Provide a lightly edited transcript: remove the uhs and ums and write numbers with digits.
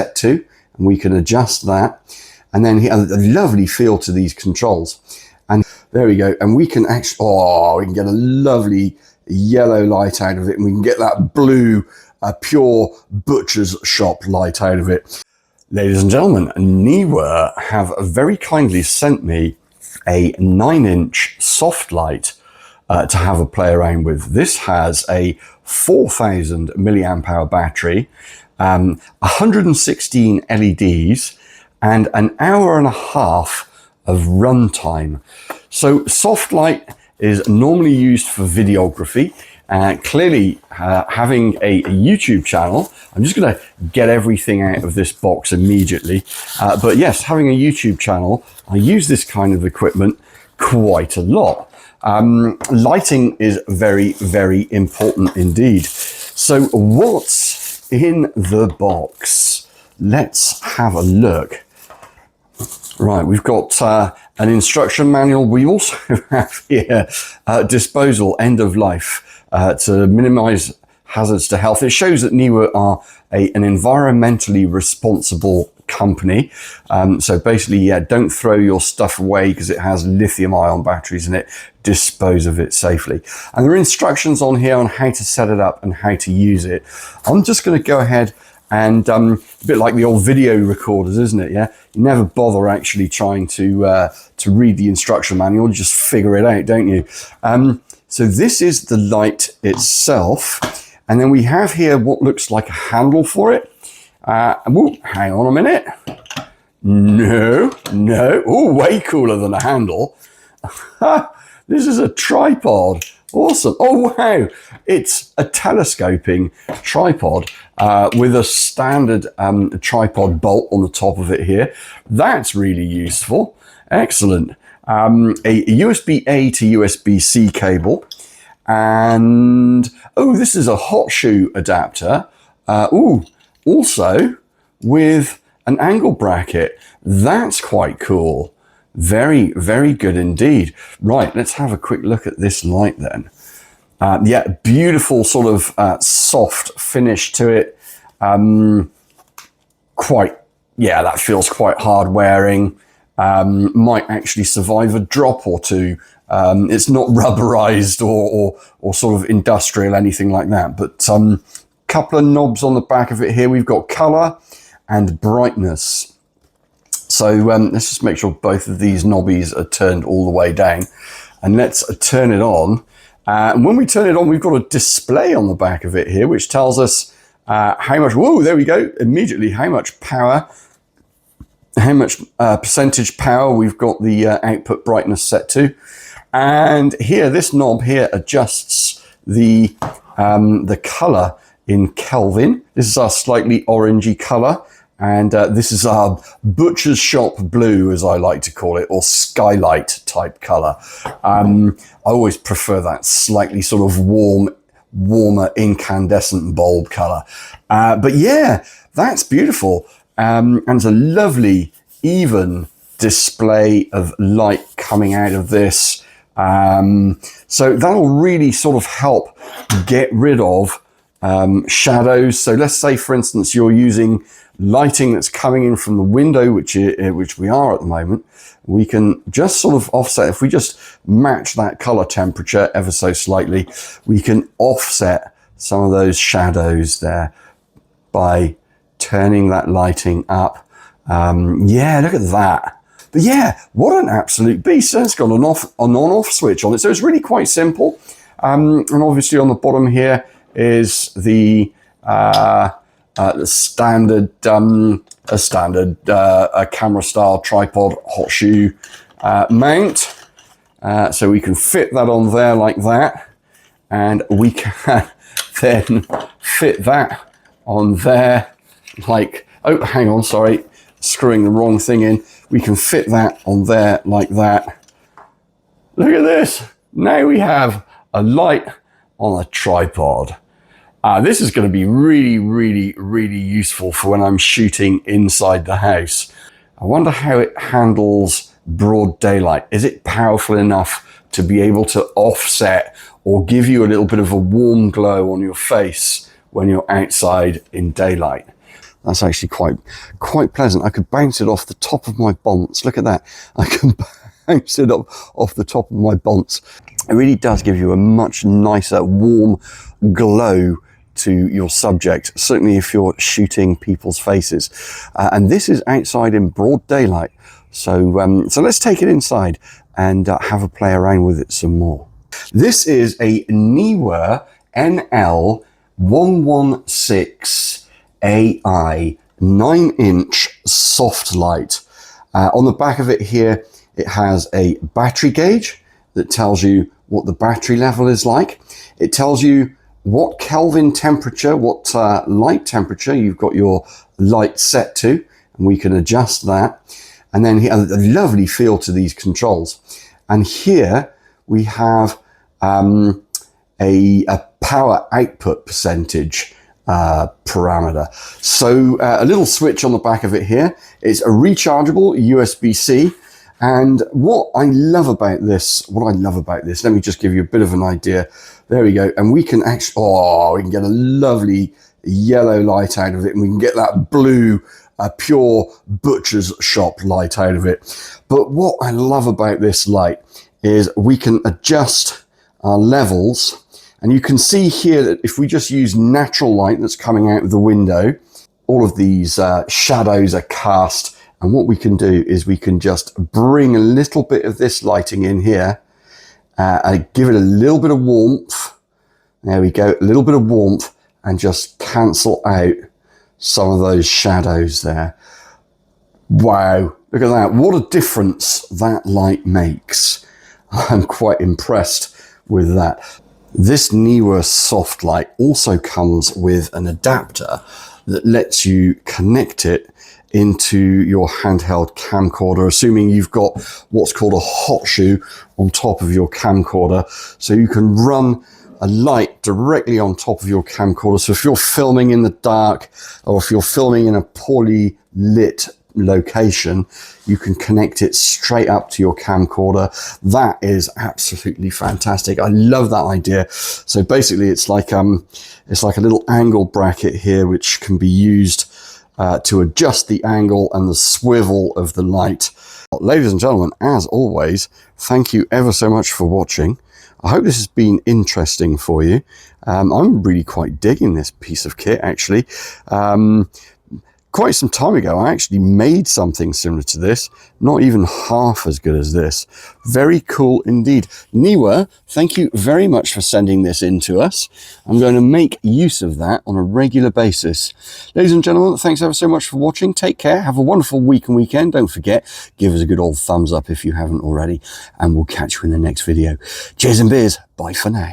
set to, and we can adjust that. And then a lovely feel to these controls. And there we go. And we can actually, we can get a lovely yellow light out of it, and we can get that blue, pure butcher's shop light out of it. Ladies and gentlemen, NEEWER have very kindly sent me a 9-inch soft light to have a play around with. This has a 4,000 milliamp hour battery, 116 LEDs, and an hour and a half of runtime. So soft light is normally used for videography. Clearly, having a YouTube channel, I'm just going to get everything out of this box immediately. But yes, having a YouTube channel, I use this kind of equipment quite a lot. Lighting is very, very important indeed. So what's in the box? Let's have a look. Right, we've got an instruction manual. We also have here disposal, end of life. To minimize hazards to health. It shows that NEEWER are an environmentally responsible company. So basically, yeah, don't throw your stuff away because it has lithium ion batteries in it. Dispose of it safely. And there are instructions on here on how to set it up and how to use it. I'm just going to go ahead and a bit like the old video recorders, isn't it? Yeah, you never bother actually trying to read the instruction manual. You just figure it out, don't you? So this is the light itself. And then we have here what looks like a handle for it. Whoa, hang on a minute. No. Oh, way cooler than a handle. This is a tripod. Awesome. Oh, wow. It's a telescoping tripod with a standard tripod bolt on the top of it here. That's really useful. Excellent. A USB-A to USB-C cable, and this is a hot shoe adapter. Also with an angle bracket. That's quite cool. Very, very good indeed. Right, let's have a quick look at this light then. Yeah, beautiful sort of soft finish to it. That feels quite hard wearing. Might actually survive a drop or two. It's not rubberized or sort of industrial, anything like that. But couple of knobs on the back of it here. We've got color and brightness. So let's just make sure both of these knobbies are turned all the way down. And let's turn it on. And when we turn it on, we've got a display on the back of it here, which tells us how much, whoa, there we go, immediately, how much power, how much percentage power we've got the output brightness set to. And here, this knob here adjusts the color in Kelvin. This is our slightly orangey color. And this is our butcher's shop blue, as I like to call it, or skylight type color. I always prefer that slightly sort of warmer incandescent bulb color. But yeah, that's beautiful. And it's a lovely, even display of light coming out of this. So that'll really sort of help get rid of shadows. So let's say, for instance, you're using lighting that's coming in from the window, which we are at the moment. We can just sort of offset. If we just match that color temperature ever so slightly, we can offset some of those shadows there by turning that lighting up. Yeah, look at that. But yeah, what an absolute beast. So it's got an on-off switch on it. So it's really quite simple. And obviously on the bottom here is the standard, a camera style tripod hot shoe mount. So we can fit that on there like that. And we can then fit that on there like, oh, hang on, sorry, screwing the wrong thing in. We can fit that on there like that. Look at this. Now we have a light on a tripod. This is going to be really, really, really useful for when I'm shooting inside the house. I wonder how it handles broad daylight. Is it powerful enough to be able to offset or give you a little bit of a warm glow on your face when you're outside in daylight? That's actually quite pleasant. I could bounce it off the top of my bonce. Look at that. I can bounce it off the top of my bonce. It really does give you a much nicer, warm glow to your subject, certainly if you're shooting people's faces. And this is outside in broad daylight. So, so let's take it inside and have a play around with it some more. This is a NEEWER NL116AI 9-inch soft light. On the back of it here, it has a battery gauge that tells you what the battery level is like. It tells you what Kelvin temperature, what light temperature you've got your light set to, and we can adjust that. And then here, a lovely feel to these controls. And here we have a power output percentage parameter. So a little switch on the back of it here. It's a rechargeable USB-C. And what I love about this, let me just give you a bit of an idea. There we go. And we can actually, we can get a lovely yellow light out of it, and we can get that blue, pure butcher's shop light out of it. But what I love about this light is we can adjust our levels. And you can see here that if we just use natural light that's coming out of the window, all of these shadows are cast. And what we can do is we can just bring a little bit of this lighting in here and give it a little bit of warmth. There we go, a little bit of warmth, and just cancel out some of those shadows there. Wow, look at that. What a difference that light makes. I'm quite impressed with that. This NEEWER soft light also comes with an adapter that lets you connect it into your handheld camcorder, assuming you've got what's called a hot shoe on top of your camcorder. So you can run a light directly on top of your camcorder. So if you're filming in the dark, or if you're filming in a poorly lit location, you can connect it straight up to your camcorder. That is absolutely fantastic. I love that idea. So basically it's like a little angle bracket here, which can be used to adjust the angle and the swivel of the light. Ladies and gentlemen, as always, thank you ever so much for watching. I hope this has been interesting for you. I'm really quite digging this piece of kit, actually. Quite some time ago, I actually made something similar to this, not even half as good as this. Very cool indeed. NEEWER, thank you very much for sending this in to us. I'm going to make use of that on a regular basis. Ladies and gentlemen, thanks ever so much for watching. Take care. Have a wonderful week and weekend. Don't forget, give us a good old thumbs up if you haven't already, and we'll catch you in the next video. Cheers and beers. Bye for now.